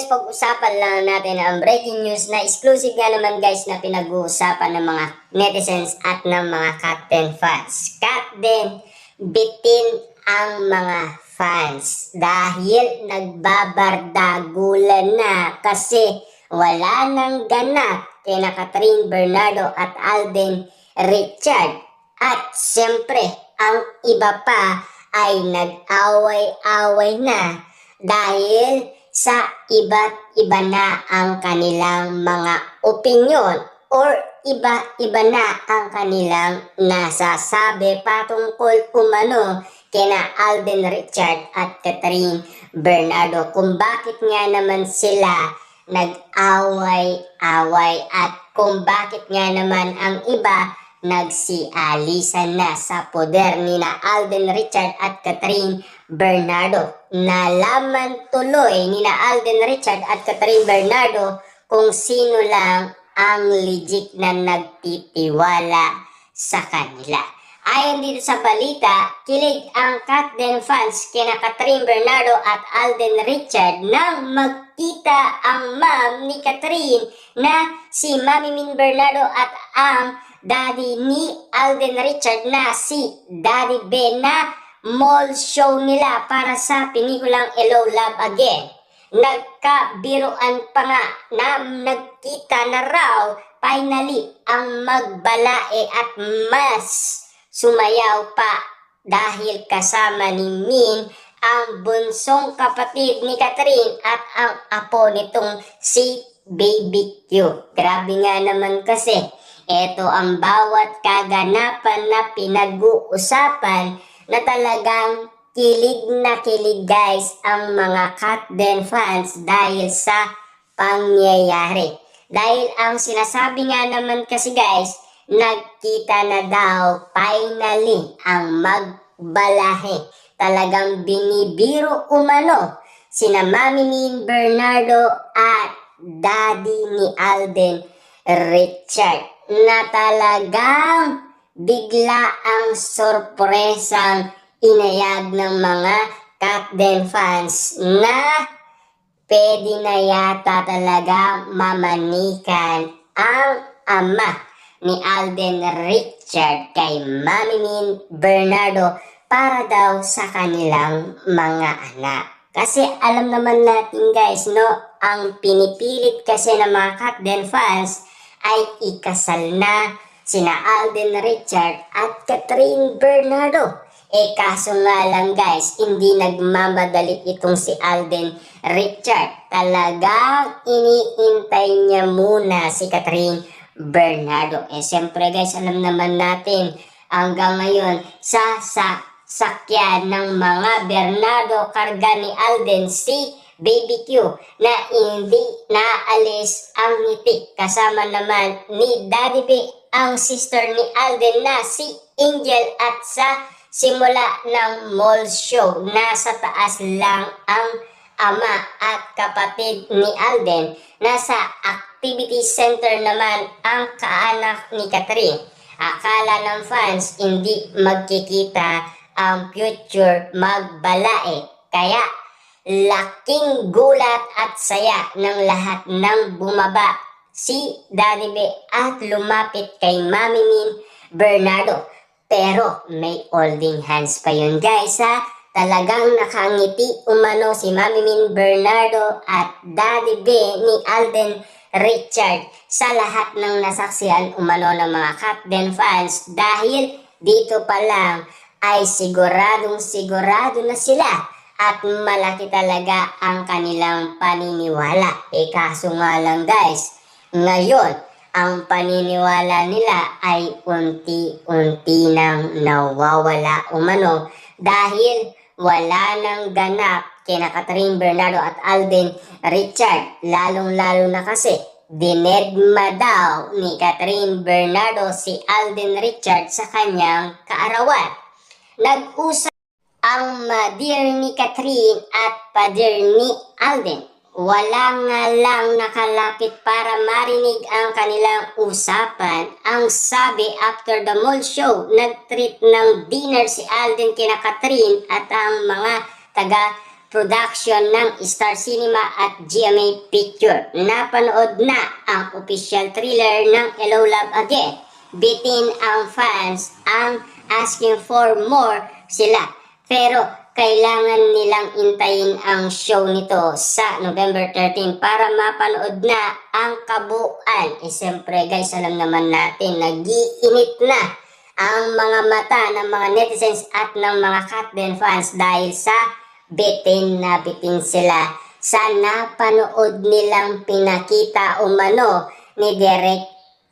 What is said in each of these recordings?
guys, pag-usapan lang natin ang breaking news na exclusive nga naman guys na pinag-uusapan ng mga netizens at ng mga Cut10 fans. Cut10 bitin ang mga fans dahil nagbabardagulan na kasi wala nang ganap kina Catherine Bernardo at Alden Richard. At siyempre, ang iba pa ay nag-away-away na dahil sa iba't iba na ang kanilang mga opinyon or iba-iba na ang kanilang nasasabi patungkol umano kina Alden Richard at Catherine Bernardo kung bakit nga naman sila nag-away-away at kung bakit nga naman ang iba nagsialisan na sa poder ni na Alden Richard at Catherine Bernardo. Nalaman tuloy ni na Alden Richard at Catherine Bernardo kung sino lang ang legit na nagtitiwala sa kanila. Ayon dito sa balita, kilig ang Cut10 fans kina Catherine Bernardo at Alden Richard nang magkita ang ma'am ni Catherine na si Mami Min Bernardo at ang daddy ni Alden Richard na si Daddy Ben na mall show nila para sa pelikulang Hello Love Again. Nagkabiruan pa nga na nagkita na raw finally ang magbalae at mas sumayaw pa dahil kasama ni Min ang bunsong kapatid ni Catherine at ang apo nitong si Baby Q. Grabe nga naman kasi. Ito ang bawat kaganapan na pinag-uusapan na talagang kilig na kilig guys ang mga Cut10 fans dahil sa pangyayari. Dahil ang sinasabi nga naman kasi guys, nagkita na daw finally ang magbalahe. Talagang binibiro umano sina Mami Min Bernardo at Daddy ni Alden Richard na talagang bigla ang sorpresang inayag ng mga Cut10 fans na pwede na yata talaga mamanikan ang ama ni Alden Richard kay Mami Min Bernardo para daw sa kanilang mga anak. Kasi alam naman natin guys, no, ang pinipilit kasi ng mga Cut10 fans ay ikasal na sina Alden Richard at Catherine Bernardo. Kaso nga lang guys, hindi nagmamadali itong si Alden Richard. Talagang iniintay niya muna si Catherine Bernardo. Siyempre guys, alam naman natin hanggang ngayon sa sakyan ng mga Bernardo karga ni Alden si Baby Q na hindi naalis ang ngiti. Kasama naman ni Daddy B ang sister ni Alden na si Angel at sa simula ng mall show nasa taas lang ang ama at kapatid ni Alden. Nasa activity center naman ang kaanak ni Catherine. Akala ng fans hindi magkikita ang future magbalae. Kaya laking gulat at saya ng lahat ng bumaba si Daddy B at lumapit kay Mami Min Bernardo. Pero may holding hands pa yun guys ha. Talagang nakangiti umano si Mami Min Bernardo at Daddy B ni Alden Richard sa lahat ng nasaksihan umano ng mga Cut10 fans dahil dito pa lang ay siguradong sigurado na sila at malaki talaga ang kanilang paniniwala. Kaso nga lang guys, ngayon ang paniniwala nila ay unti-unti nang nawawala umano dahil wala nang ganap kina Catherine Bernardo at Alden Richard. Lalong-lalo na kasi dinedma daw ni Catherine Bernardo si Alden Richard sa kanyang kaarawan. Nag-usap ang mother ni Catherine at father ni Alden. Wala nga lang nakalapit para marinig ang kanilang usapan. Ang sabi after the mall show, nag-treat ng dinner si Alden kina Catherine at ang mga taga production ng Star Cinema at GMA Picture. Napanood na ang official trailer ng Hello Love Again. Bitin ang fans ang asking for more sila. Pero kailangan nilang intayin ang show nito sa November 13 para mapanood na ang kabuuan. Siyempre guys, alam naman natin, nag-iinit na ang mga mata ng mga netizens at ng mga Katden fans dahil sa bitin na bitin sila sa napanood nilang pinakita umano ni Direk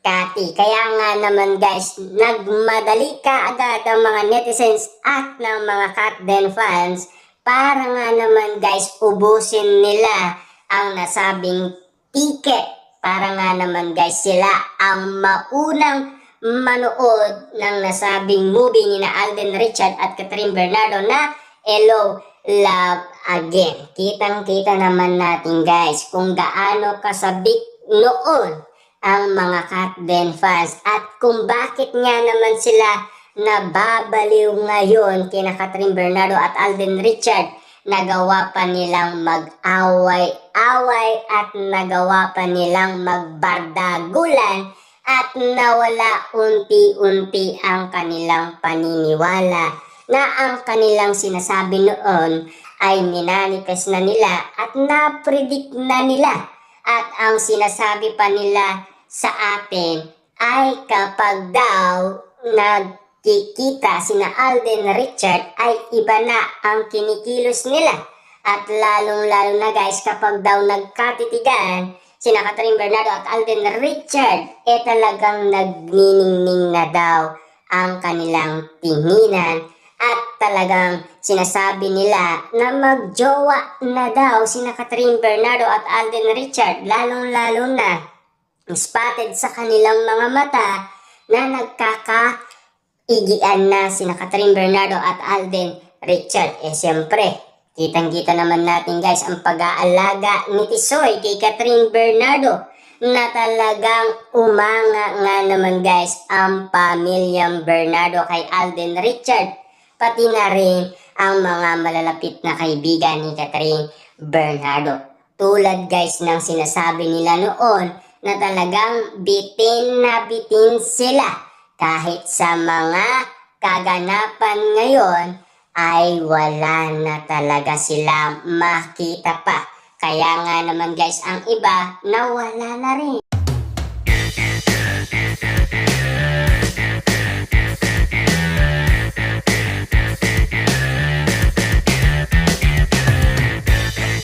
Cathy. Kaya nga naman guys, nagmadali ka agad ang mga netizens at ng mga Katden fans para nga naman guys ubusin nila ang nasabing ticket. Para nga naman guys sila ang maunang manood ng nasabing movie ni na Alden Richard at Catherine Bernardo na Hello Love Again. Kitang-kita naman natin guys kung gaano kasabik noon ang mga Katden fans at kung bakit nga naman sila nababaliw ngayon kina Catherine Bernardo at Alden Richard. Nagawa pa nilang mag-away-away at nagawa pa nilang magbardagulan at nawala unti-unti ang kanilang paniniwala na ang kanilang sinasabi noon ay minanifest na nila at na-predict na nila. At ang sinasabi pa nila sa atin ay kapag daw nagkikita sina Alden Richard ay iba na ang kinikilos nila. At lalong-lalo na guys kapag daw nagkatitigan sina Catherine Bernardo at Alden Richard, talagang nagniningning na daw ang kanilang tinginan. At talagang sinasabi nila na magjowa na daw sina Catherine Bernardo at Alden Richard, lalong-lalo na spotted sa kanilang mga mata na nagkakaigian na sina Catherine Bernardo at Alden Richard. Siyempre, kitang-kita naman natin guys ang pag-aalaga ni Tisoy kay Catherine Bernardo na talagang umanga nga naman guys ang pamilyang Bernardo kay Alden Richard, pati na rin ang mga malalapit na kaibigan ni Catherine Bernardo. Tulad guys ng sinasabi nila noon na talagang bitin na bitin sila kahit sa mga kaganapan ngayon ay wala na talaga sila makita pa. Kaya nga naman guys ang iba nawala na rin.